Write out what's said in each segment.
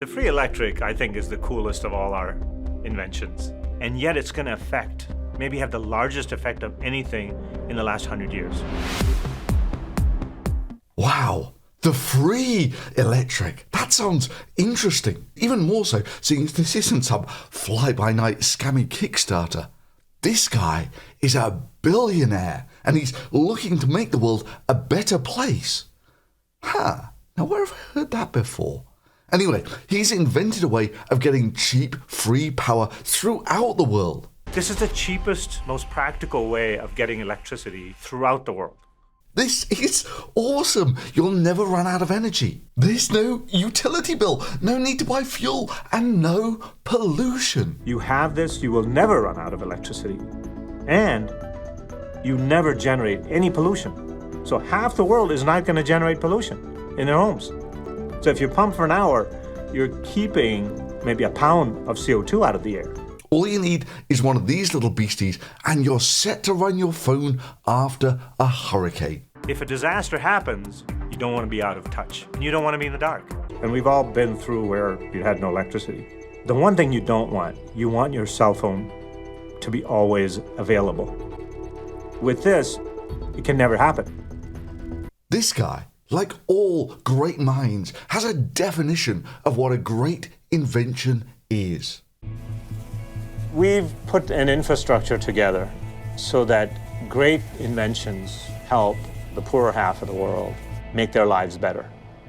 The free electric, I think, is the coolest of all our inventions. And yet it's going to affect, maybe have the largest effect of anything in the last 100 years. Wow, the free electric. That sounds interesting. Even more so, seeing this isn't some fly-by-night scammy Kickstarter. This guy is a billionaire, and he's looking to make the world a better place. Now where have I heard that before? Anyway, he's invented a way of getting cheap, free power throughout the world. This is the cheapest, most practical way of getting electricity throughout the world. This is awesome. You'll never run out of energy. There's no utility bill, no need to buy fuel, and no pollution. You have this, you will never run out of electricity. And you never generate any pollution. So half the world is not going to generate pollution in their homes. So if you pump for an hour, you're keeping maybe a pound of CO2 out of the air. All you need is one of these little beasties and you're set to run your phone after a hurricane. If a disaster happens, you don't want to be out of touch and you don't want to be in the dark. And we've all been through where you had no electricity. The one thing you don't want, you want your cell phone to be always available. With this, it can never happen. This guy, like all great minds, has a definition of what a great invention is. We've put an infrastructure together so that great inventions help the poorer half of the world make their lives better.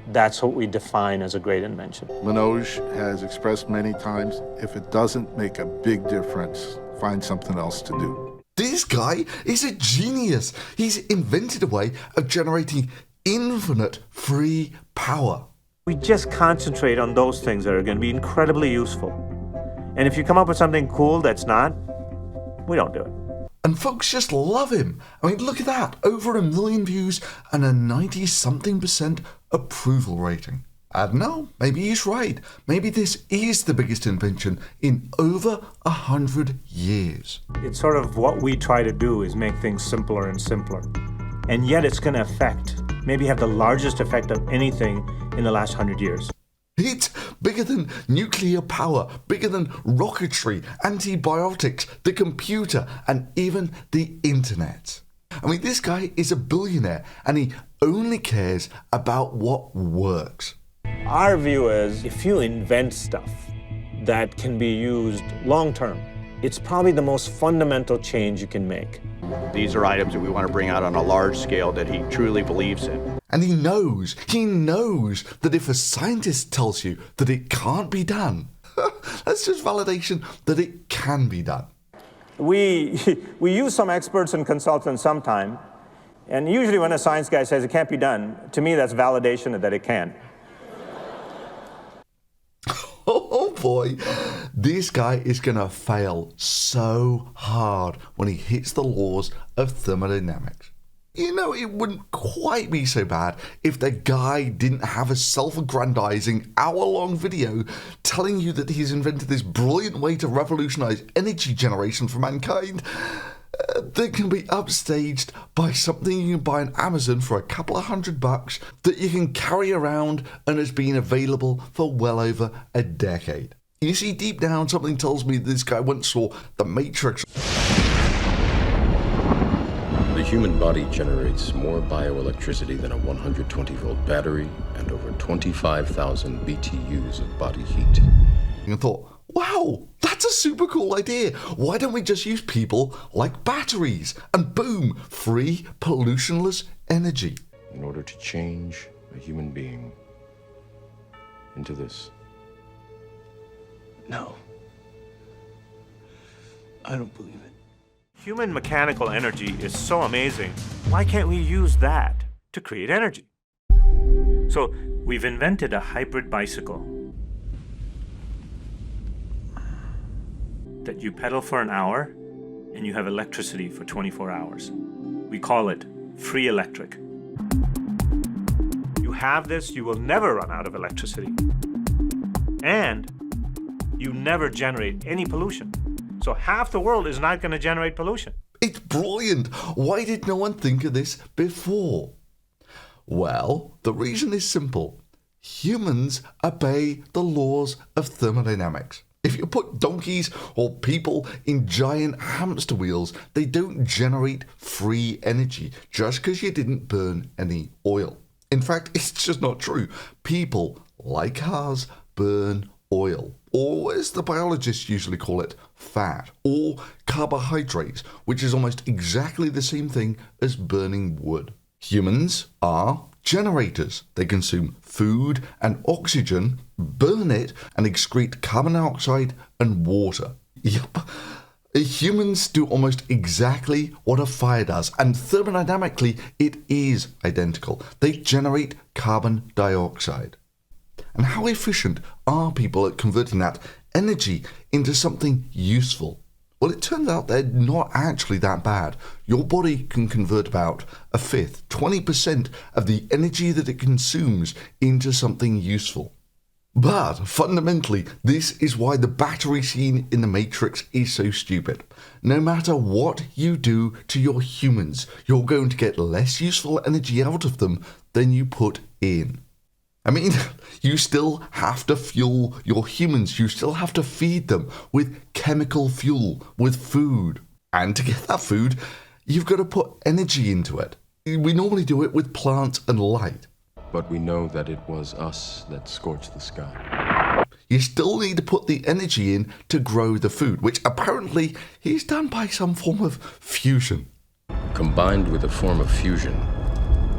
That's what we define as a great invention. Manoj has expressed many times, if it doesn't make a big difference, find something else to do. This guy is a genius. He's invented a way of generating infinite free power. We just concentrate on those things that are going to be incredibly useful. And if you come up with something cool that's not, we don't do it. And folks just love him. I mean, look at that. Over 1 million views and a 90-something% approval rating. I don't know, maybe he's right. Maybe this is the biggest invention in over 100 years. It's sort of what we try to do is make things simpler and simpler. And yet it's going to affect, maybe have the largest effect of anything in the last 100 years. It's bigger than nuclear power, bigger than rocketry, antibiotics, the computer, and even the internet. I mean, this guy is a billionaire, and he only cares about what works. Our view is, if you invent stuff that can be used long term, it's probably the most fundamental change you can make. These are items that we want to bring out on a large scale that he truly believes in. And he knows that if a scientist tells you that it can't be done, that's just validation that it can be done. We use some experts and consultants sometime, and usually when a science guy says it can't be done, to me that's validation that it can. Oh boy, this guy is going to fail so hard when he hits the laws of thermodynamics. You know, it wouldn't quite be so bad if the guy didn't have a self-aggrandizing hour-long video telling you that he's invented this brilliant way to revolutionize energy generation for mankind that can be upstaged by something you can buy on Amazon for a couple of $100 that you can carry around and has been available for well over a decade. You see, deep down, something tells me this guy once saw The Matrix. The human body generates more bioelectricity than a 120-volt battery and over 25,000 BTUs of body heat. And thought, wow, that's a super cool idea. Why don't we just use people like batteries? And boom, free, pollutionless energy. In order to change a human being into this. No. I don't believe it. Human mechanical energy is so amazing. Why can't we use that to create energy? So we've invented a hybrid bicycle that you pedal for an hour and you have electricity for 24 hours. We call it free electric. You have this, you will never run out of electricity. And you never generate any pollution. So half the world is not going to generate pollution. It's brilliant. Why did no one think of this before? Well, the reason is simple. Humans obey the laws of thermodynamics. If you put donkeys or people in giant hamster wheels, they don't generate free energy just because you didn't burn any oil. In fact, it's just not true. People, like cars, burn oil, or as the biologists usually call it, fat, or carbohydrates, which is almost exactly the same thing as burning wood. Humans are generators. They consume food and oxygen, burn it, and excrete carbon dioxide and water. Yep. Humans do almost exactly what a fire does, and thermodynamically it is identical. They generate carbon dioxide. And how efficient are people at converting that energy into something useful? Well, it turns out they're not actually that bad. Your body can convert about a fifth, 20% of the energy that it consumes into something useful. But fundamentally, this is why the battery scene in The Matrix is so stupid. No matter what you do to your humans, you're going to get less useful energy out of them than you put in. I mean, you still have to fuel your humans. You still have to feed them with chemical fuel, with food. And to get that food, you've got to put energy into it. We normally do it with plants and light. But we know that it was us that scorched the sky. You still need to put the energy in to grow the food, which apparently is done by some form of fusion. Combined with a form of fusion,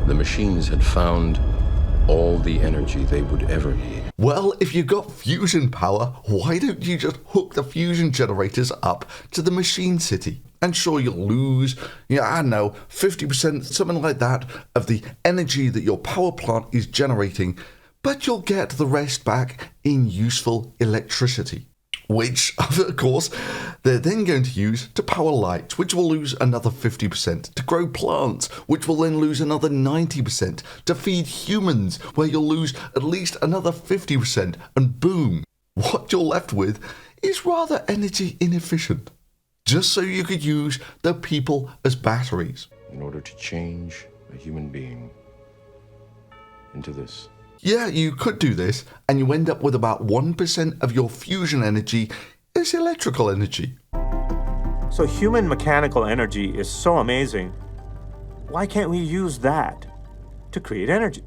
the machines had found all the energy they would ever need. Well, if you've got fusion power, why don't you just hook the fusion generators up to the machine city? And sure, you'll lose, 50%, something like that, of the energy that your power plant is generating, but you'll get the rest back in useful electricity, which, of course, they're then going to use to power lights, which will lose another 50%, to grow plants, which will then lose another 90%, to feed humans, where you'll lose at least another 50%, and boom, what you're left with is rather energy inefficient. Just so you could use the people as batteries. In order to change a human being into this. Yeah, you could do this, and you end up with about 1% of your fusion energy as electrical energy. So human mechanical energy is so amazing. Why can't we use that to create energy?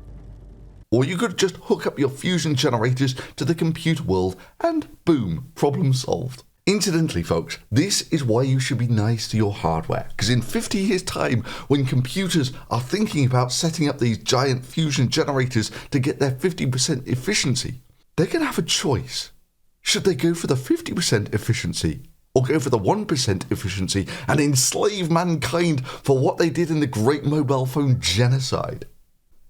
Or you could just hook up your fusion generators to the computer world, and boom, problem solved. Incidentally, folks, this is why you should be nice to your hardware, because in 50 years' time, when computers are thinking about setting up these giant fusion generators to get their 50% efficiency, they're going to have a choice. Should they go for the 50% efficiency, or go for the 1% efficiency and enslave mankind for what they did in the Great Mobile Phone Genocide?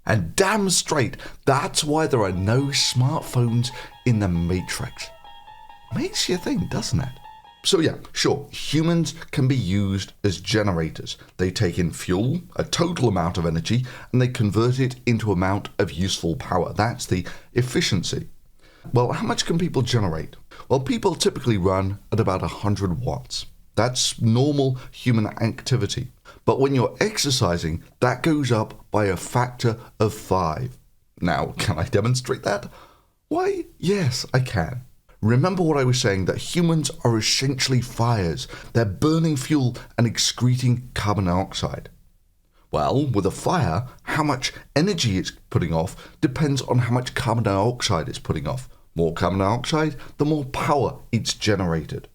And damn straight, that's why there are no smartphones in the Matrix. Makes you think, doesn't it? So yeah, sure, humans can be used as generators. They take in fuel, a total amount of energy, and they convert it into an amount of useful power. That's the efficiency. Well, how much can people generate? Well, people typically run at about 100 watts. That's normal human activity. But when you're exercising, that goes up by a factor of 5. Now, can I demonstrate that? Why, yes, I can. Remember what I was saying, that humans are essentially fires. They're burning fuel and excreting carbon dioxide. Well, with a fire, how much energy it's putting off depends on how much carbon dioxide it's putting off. More carbon dioxide, the more power it's generated.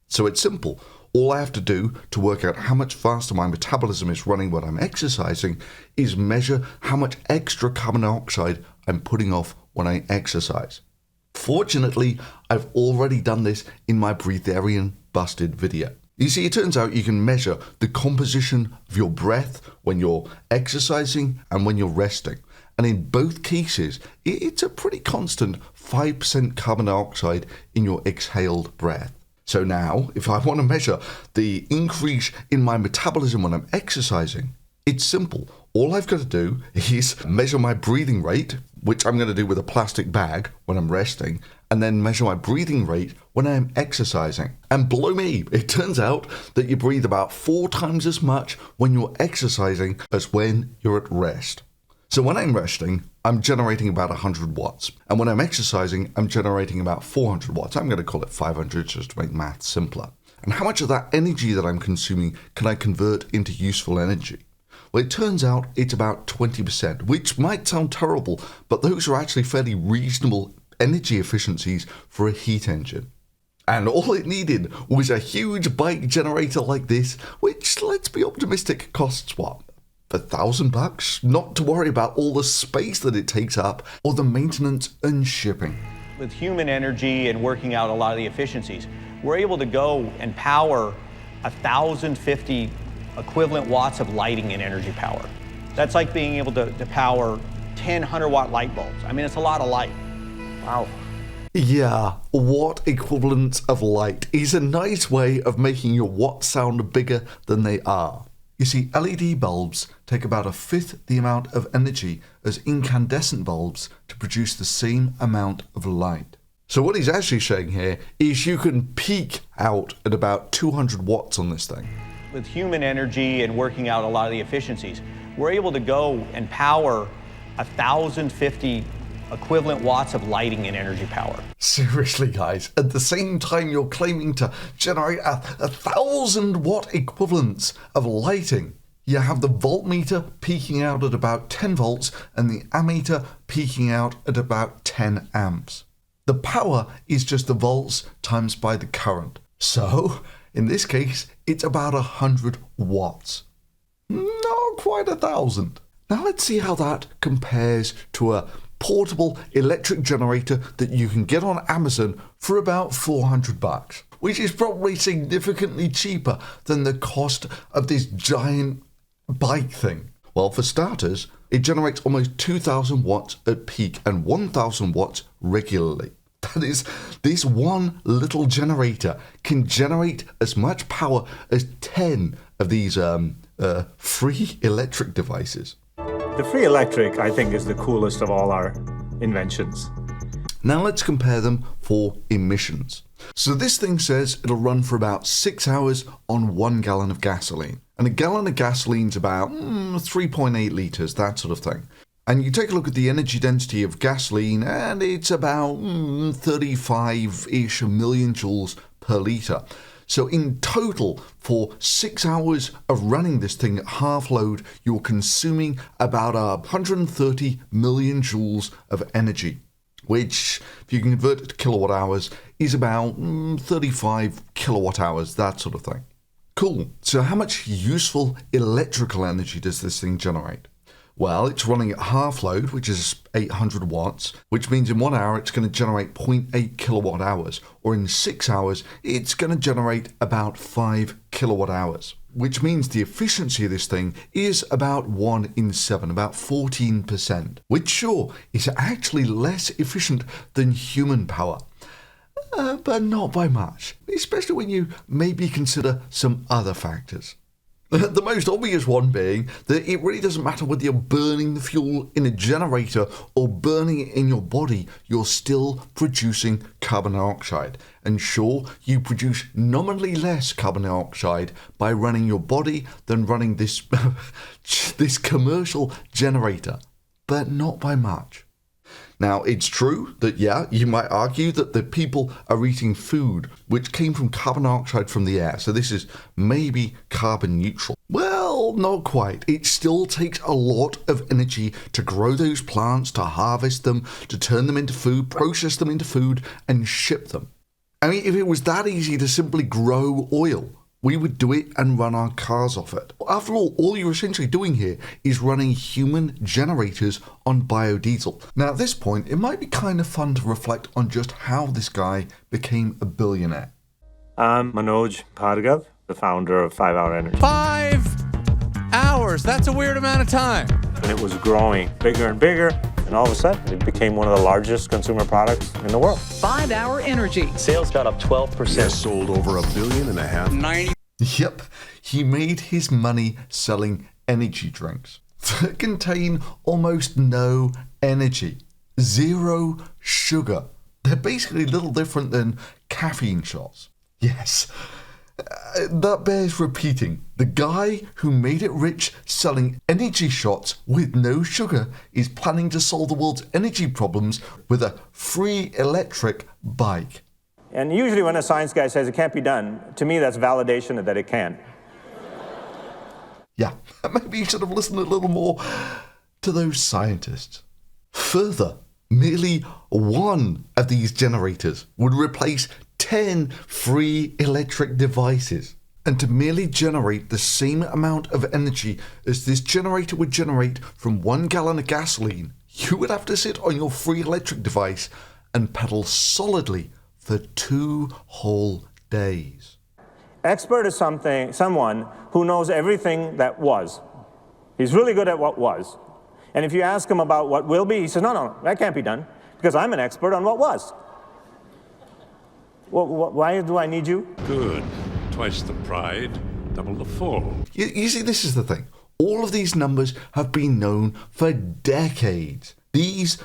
So it's simple. All I have to do to work out how much faster my metabolism is running when I'm exercising is measure how much extra carbon dioxide I'm putting off when I exercise. Fortunately, I've already done this in my Breatharian Busted video. You see, it turns out you can measure the composition of your breath when you're exercising and when you're resting. And in both cases, it's a pretty constant 5% carbon dioxide in your exhaled breath. So now, if I want to measure the increase in my metabolism when I'm exercising, it's simple. All I've got to do is measure my breathing rate, which I'm going to do with a plastic bag when I'm resting, and then measure my breathing rate when I'm exercising. And blow me, it turns out that you breathe about 4 times as much when you're exercising as when you're at rest. So when I'm resting, I'm generating about 100 watts. And when I'm exercising, I'm generating about 400 watts. I'm going to call it 500 just to make math simpler. And how much of that energy that I'm consuming can I convert into useful energy? Well, it turns out it's about 20%, which might sound terrible, but those are actually fairly reasonable energy efficiencies for a heat engine. And all it needed was a huge bike generator like this, which, let's be optimistic, costs what? $1,000? Not to worry about all the space that it takes up or the maintenance and shipping. With human energy and working out a lot of the efficiencies, we're able to go and power 1,050 equivalent watts of lighting and energy power. That's like being able to power 10 100-watt light bulbs. I mean, it's a lot of light. Wow. Yeah, watt equivalents of light is a nice way of making your watts sound bigger than they are. You see, LED bulbs take about 1/5 the amount of energy as incandescent bulbs to produce the same amount of light. So what he's actually saying here is you can peak out at about 200 watts on this thing. With human energy and working out a lot of the efficiencies, we're able to go and power 1,050 equivalent watts of lighting and energy power. Seriously, guys, at the same time you're claiming to generate 1,000 watt equivalents of lighting, you have the voltmeter peaking out at about 10 volts and the ammeter peaking out at about 10 amps. The power is just the volts times by the current. So, in this case, it's about 100 watts. Not quite 1,000. Now let's see how that compares to a portable electric generator that you can get on Amazon for about $400, which is probably significantly cheaper than the cost of this giant bike thing. Well, for starters, it generates almost 2,000 watts at peak and 1,000 watts regularly. That is, this one little generator can generate as much power as 10 of these free electric devices. The free electric, I think, is the coolest of all our inventions. Now let's compare them for emissions. So this thing says it'll run for about 6 hours on 1 gallon of gasoline. And a gallon of gasoline's about 3.8 litres, that sort of thing. And you take a look at the energy density of gasoline, and it's about 35-ish million joules per litre. So in total, for 6 hours of running this thing at half load, you're consuming about 130 million joules of energy, which, if you can convert it to kilowatt hours, is about 35 kilowatt hours, that sort of thing. Cool. So how much useful electrical energy does this thing generate? Well, it's running at half load, which is 800 watts, which means in 1 hour it's going to generate 0.8 kilowatt hours, or in 6 hours it's going to generate about 5 kilowatt hours, which means the efficiency of this thing is about 1 in 7, about 14%, which sure is actually less efficient than human power. But not by much, especially when you maybe consider some other factors. The most obvious one being that it really doesn't matter whether you're burning the fuel in a generator or burning it in your body, you're still producing carbon dioxide. And sure, you produce nominally less carbon dioxide by running your body than running this, this commercial generator, but not by much. Now, it's true that, yeah, you might argue that the people are eating food which came from carbon dioxide from the air, so this is maybe carbon neutral. Well, not quite. It still takes a lot of energy to grow those plants, to harvest them, to turn them into food, process them into food, and ship them. I mean, if it was that easy to simply grow oil, we would do it and run our cars off it. After all you're essentially doing here is running human generators on biodiesel. Now at this point, it might be kind of fun to reflect on just how this guy became a billionaire. I'm Manoj Bhargav, the founder of 5 Hour Energy. 5 hours, that's a weird amount of time. And it was growing bigger and bigger, and all of a sudden it became one of the largest consumer products in the world. 5 Hour Energy. Sales got up 12%. Has sold over $1.5 billion. 90. Yep, he made his money selling energy drinks that contain almost no energy, 0 sugar. They're basically little different than caffeine shots. Yes, That bears repeating. The guy who made it rich selling energy shots with no sugar is planning to solve the world's energy problems with a free electric bike. And usually when a science guy says it can't be done, to me that's validation that it can. Yeah, maybe you should have listened a little more to those scientists. Further, merely one of these generators would replace 10 free electric devices. And to merely generate the same amount of energy as this generator would generate from 1 gallon of gasoline, you would have to sit on your free electric device and pedal solidly for 2 whole days. Expert is someone who knows everything that was. He's really good at what was. And if you ask him about what will be, he says, no, that can't be done, because I'm an expert on what was. Well, why do I need you? Good. Twice the pride, double the fall. You see, this is the thing. All of these numbers have been known for decades. These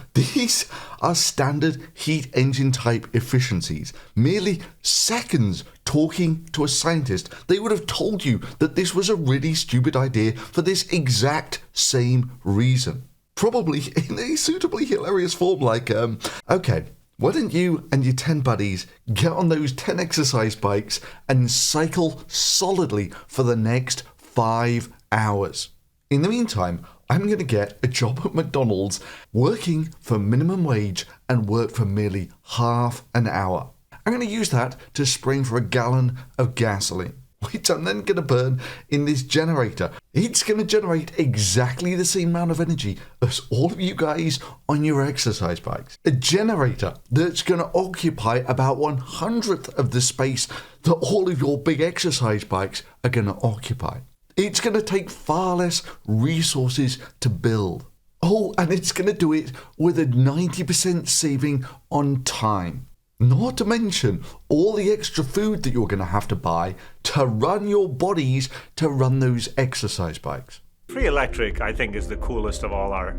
are standard heat engine type efficiencies. Merely seconds talking to a scientist, they would have told you that this was a really stupid idea for this exact same reason. Probably in a suitably hilarious form like, okay, why don't you and your 10 buddies get on those 10 exercise bikes and cycle solidly for the next 5 hours? In the meantime, I'm going to get a job at McDonald's working for minimum wage and work for merely half an hour. I'm going to use that to spring for a gallon of gasoline, which I'm then going to burn in this generator. It's going to generate exactly the same amount of energy as all of you guys on your exercise bikes. A generator that's going to occupy about 1/100th of the space that all of your big exercise bikes are going to occupy. It's going to take far less resources to build. Oh, and it's going to do it with a 90% saving on time. Not to mention all the extra food that you're going to have to buy to run your bodies to run those exercise bikes. Free electric, I think, is the coolest of all our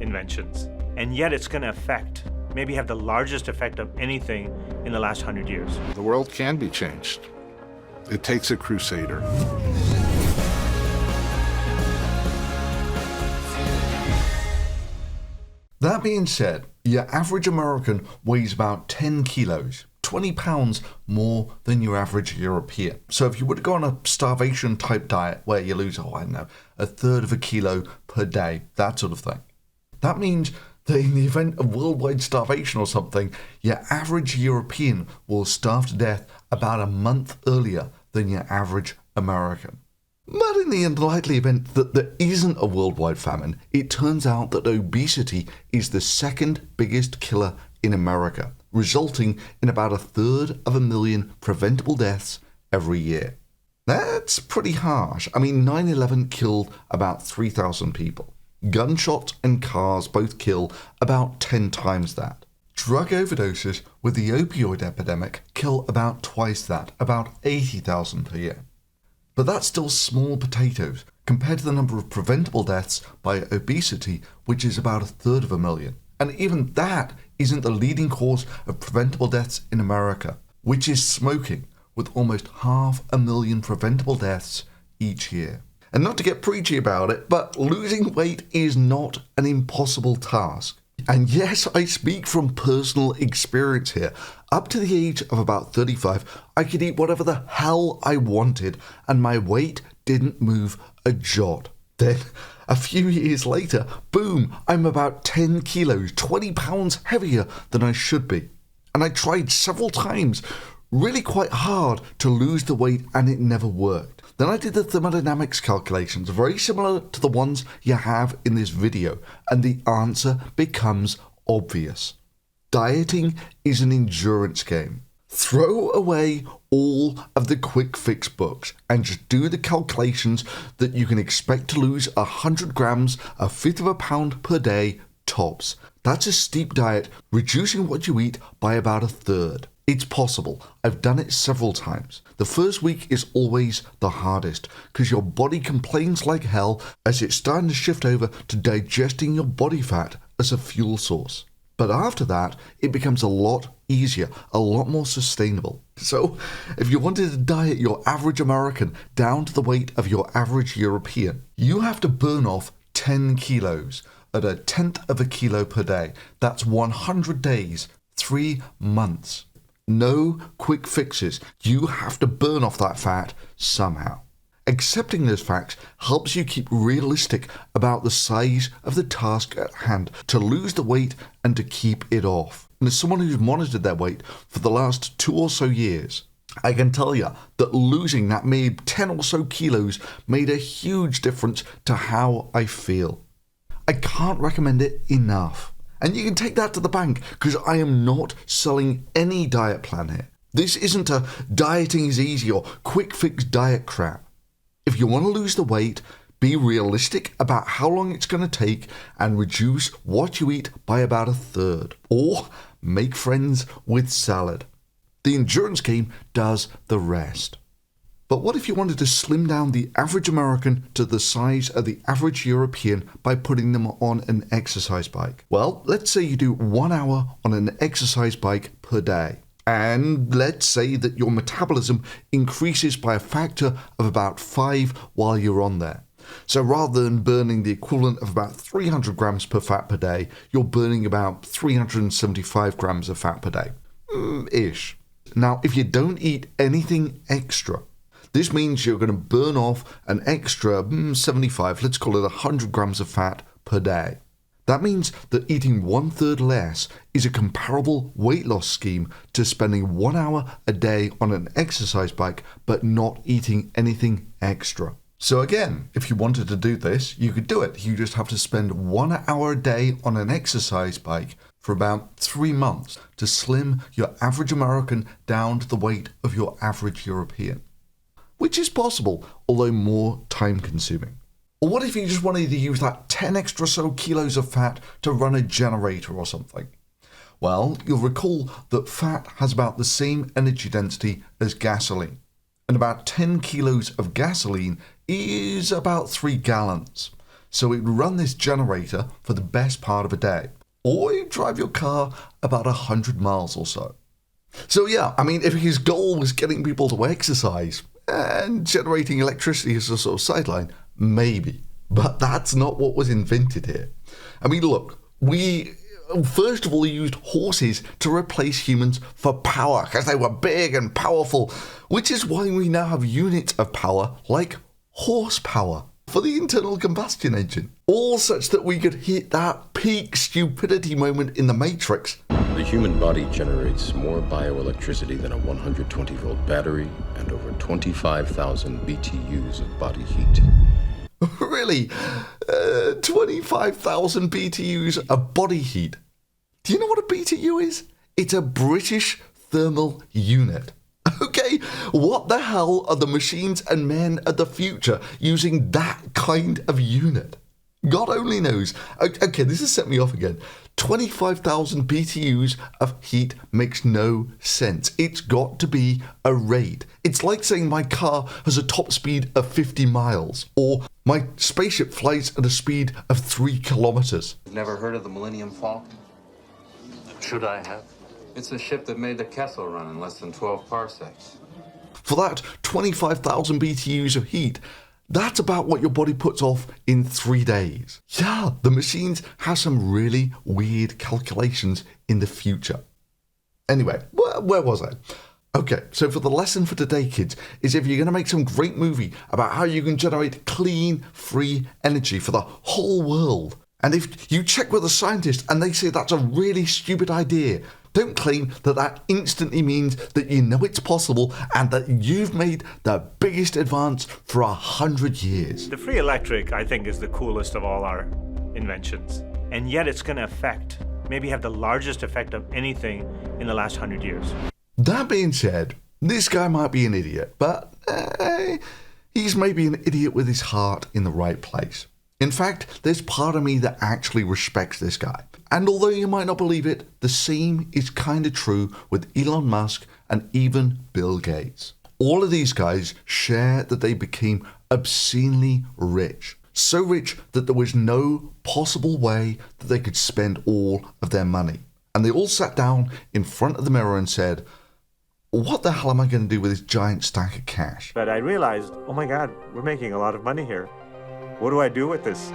inventions. And yet it's going to maybe have the largest effect of anything in the last 100 years. The world can be changed. It takes a crusader. That being said, your average American weighs about 10 kilos, 20 pounds more than your average European. So if you were to go on a starvation type diet where you lose, I don't know, 1/3 of a kilo per day, that sort of thing, that means that in the event of worldwide starvation or something, your average European will starve to death about a month earlier than your average American. But in the unlikely event that there isn't a worldwide famine, it turns out that obesity is the second biggest killer in America, resulting in about 1/3 preventable deaths every year. That's pretty harsh. I mean, 9/11 killed about 3,000 people. Gunshots and cars both kill about 10 times that. Drug overdoses with the opioid epidemic kill about twice that, about 80,000 per year. But that's still small potatoes compared to the number of preventable deaths by obesity, which is about 1/3 And even that isn't the leading cause of preventable deaths in America, which is smoking, with almost 500,000 preventable deaths each year. And not to get preachy about it, but losing weight is not an impossible task. And yes, I speak from personal experience here. Up to the age of about 35, I could eat whatever the hell I wanted, and my weight didn't move a jot. Then, a few years later, boom, I'm about 10 kilos, 20 pounds heavier than I should be. And I tried several times, really quite hard, to lose the weight, and it never worked. Then I did the thermodynamics calculations, very similar to the ones you have in this video, and the answer becomes obvious. Dieting is an endurance game. Throw away all of the quick fix books and just do the calculations that you can expect to lose 100 grams, 1/5 of a pound per day, tops. That's a steep diet, reducing what you eat by about 1/3. It's possible. I've done it several times. The first week is always the hardest because your body complains like hell as it's starting to shift over to digesting your body fat as a fuel source. But after that, it becomes a lot easier, a lot more sustainable. So, if you wanted to diet your average American down to the weight of your average European, you have to burn off 10 kilos at 1/10 of a kilo per day. That's 100 days, 3 months. No quick fixes. You have to burn off that fat somehow. Accepting those facts helps you keep realistic about the size of the task at hand, to lose the weight and to keep it off. And as someone who's monitored their weight for the last 2 or so years, I can tell you that losing that maybe 10 or so kilos made a huge difference to how I feel. I can't recommend it enough. And you can take that to the bank, because I am not selling any diet plan here. This isn't a dieting is easy or quick fix diet crap. If you want to lose the weight, be realistic about how long it's going to take and reduce what you eat by about 1/3. Or make friends with salad. The endurance game does the rest. But what if you wanted to slim down the average American to the size of the average European by putting them on an exercise bike? Well, let's say you do 1 hour on an exercise bike per day. And let's say that your metabolism increases by a factor of about 5 while you're on there. So rather than burning the equivalent of about 300 grams per fat per day, you're burning about 375 grams of fat per day. Ish. Now, if you don't eat anything extra, this means you're going to burn off an extra 75, let's call it 100 grams of fat per day. That means that eating 1/3 less is a comparable weight loss scheme to spending 1 hour a day on an exercise bike but not eating anything extra. So again, if you wanted to do this, you could do it. You just have to spend 1 hour a day on an exercise bike for about 3 months to slim your average American down to the weight of your average European. Which is possible, although more time consuming. Or what if you just wanted to use that 10 extra so kilos of fat to run a generator or something? Well, you'll recall that fat has about the same energy density as gasoline. And about 10 kilos of gasoline is about 3 gallons. So it would run this generator for the best part of a day. Or you drive your car about 100 miles or so. So yeah, I mean, if his goal was getting people to exercise and generating electricity as a sort of sideline, maybe. But that's not what was invented here. I mean, look, we first of all used horses to replace humans for power because they were big and powerful, which is why we now have units of power like horsepower for the internal combustion engine. All such that we could hit that peak stupidity moment in the Matrix. The human body generates more bioelectricity than a 120-volt battery and over 25,000 BTUs of body heat. Really? 25,000 BTUs of body heat. Do you know what a BTU is? It's a British thermal unit. Okay, what the hell are the machines and men of the future using that kind of unit? God only knows. Okay, this has set me off again. 25,000 BTUs of heat makes no sense. It's got to be a rate. It's like saying my car has a top speed of 50 miles, or my spaceship flies at a speed of 3 kilometers. Never heard of the Millennium Falcon? Should I have? It's the ship that made the Kessel run in less than 12 parsecs. For that 25,000 BTUs of heat, that's about what your body puts off in 3 days. Yeah, the machines have some really weird calculations in the future. Anyway, where was I? Okay, so for the lesson for today, kids, is if you're going to make some great movie about how you can generate clean, free energy for the whole world, and if you check with a scientist and they say that's a really stupid idea, don't claim that that instantly means that you know it's possible and that you've made the biggest advance for 100 years. The free electric, I think, is the coolest of all our inventions. And yet it's going to affect, maybe have the largest effect of anything in the last 100 years. That being said, this guy might be an idiot, but he's maybe an idiot with his heart in the right place. In fact, there's part of me that actually respects this guy. And although you might not believe it, the same is kind of true with Elon Musk and even Bill Gates. All of these guys share that they became obscenely rich. So rich that there was no possible way that they could spend all of their money. And they all sat down in front of the mirror and said, what the hell am I going to do with this giant stack of cash? But I realized, oh my God, we're making a lot of money here. What do I do with this?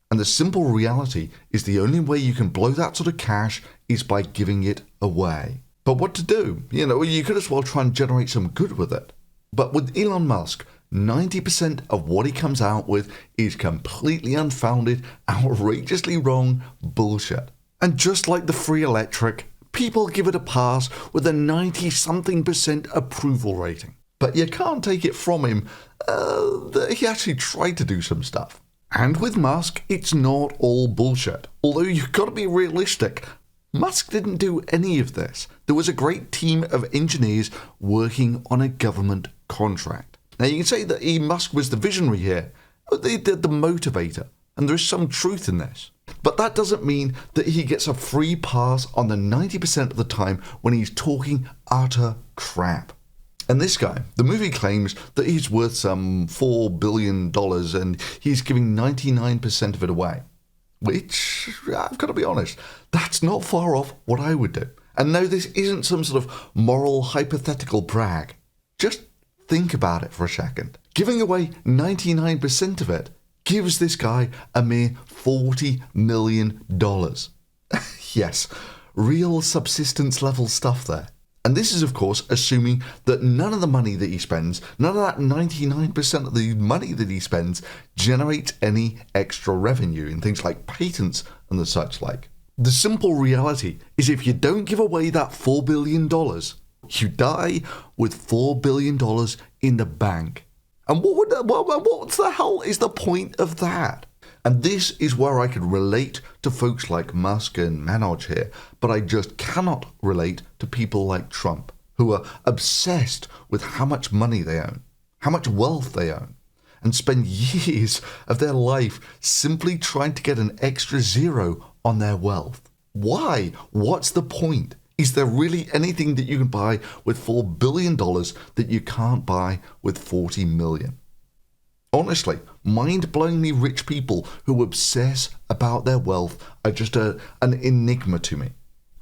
And the simple reality is the only way you can blow that sort of cash is by giving it away. But what to do? You could as well try and generate some good with it. But with Elon Musk, 90% of what he comes out with is completely unfounded, outrageously wrong bullshit. And just like the free electric, people give it a pass with a 90-something% approval rating. But you can't take it from him that he actually tried to do some stuff. And with Musk, it's not all bullshit. Although you've got to be realistic. Musk didn't do any of this. There was a great team of engineers working on a government contract. Now you can say that Musk was the visionary here, but they did the motivator. And there is some truth in this. But that doesn't mean that he gets a free pass on the 90% of the time when he's talking utter crap. And this guy, the movie claims that he's worth some $4 billion and he's giving 99% of it away. Which, I've got to be honest, that's not far off what I would do. And no, this isn't some sort of moral hypothetical brag. Just think about it for a second. Giving away 99% of it gives this guy a mere $40 million. Yes, real subsistence level stuff there. And this is, of course, assuming that none of the money that he spends, none of that 99% of the money that he spends, generates any extra revenue in things like patents and the such like. The simple reality is if you don't give away that $4 billion, you die with $4 billion in the bank. And what the hell is the point of that? And this is where I could relate to folks like Musk and Manoj here, but I just cannot relate to people like Trump, who are obsessed with how much money they own, how much wealth they own, and spend years of their life simply trying to get an extra zero on their wealth. Why? What's the point? Is there really anything that you can buy with $4 billion that you can't buy with 40 million? Honestly, mind-blowingly rich people who obsess about their wealth are just an enigma to me.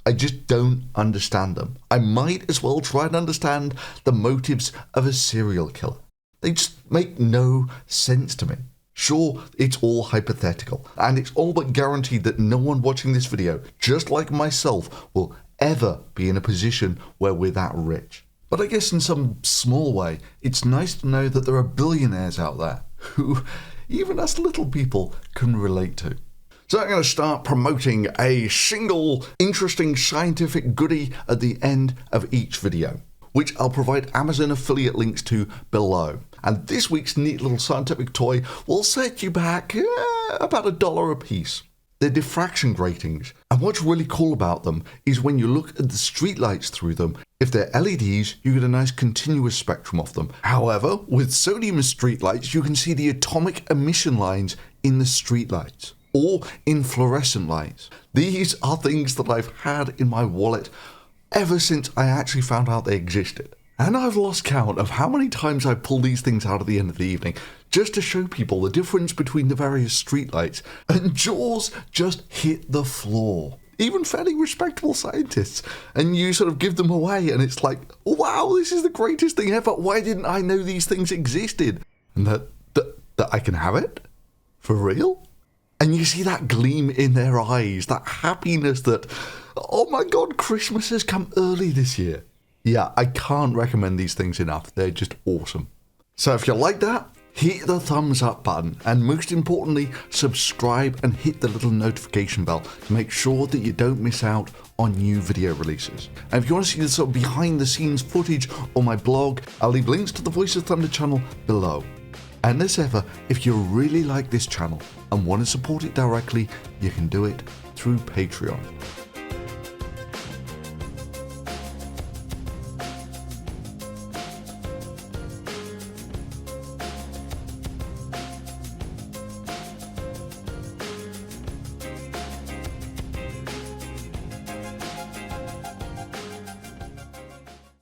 I just don't understand them. I might as well try and understand the motives of a serial killer. They just make no sense to me. Sure, it's all hypothetical, and it's all but guaranteed that no one watching this video, just like myself, will ever be in a position where we're that rich. But I guess in some small way, it's nice to know that there are billionaires out there who even us little people can relate to. So I'm going to start promoting a single interesting scientific goodie at the end of each video, which I'll provide Amazon affiliate links to below. And this week's neat little scientific toy will set you back about $1 a piece. They're diffraction gratings, and what's really cool about them is when you look at the streetlights through them, if they're LEDs, you get a nice continuous spectrum of them. However, with sodium streetlights, you can see the atomic emission lines in the streetlights, or in fluorescent lights. These are things that I've had in my wallet ever since I actually found out they existed. And I've lost count of how many times I pull these things out at the end of the evening just to show people the difference between the various streetlights, and jaws just hit the floor. Even fairly respectable scientists, and you sort of give them away and it's like, wow, this is the greatest thing ever. Why didn't I know these things existed? And that I can have it? For real? And you see that gleam in their eyes, that happiness that, oh my God, Christmas has come early this year. Yeah, I can't recommend these things enough. They're just awesome. So if you like that, hit the thumbs up button, and most importantly, subscribe and hit the little notification bell to make sure that you don't miss out on new video releases. And if you want to see the sort of behind the scenes footage on my blog, I'll leave links to the Voice of Thunder channel below. And as ever, if you really like this channel and want to support it directly, you can do it through Patreon.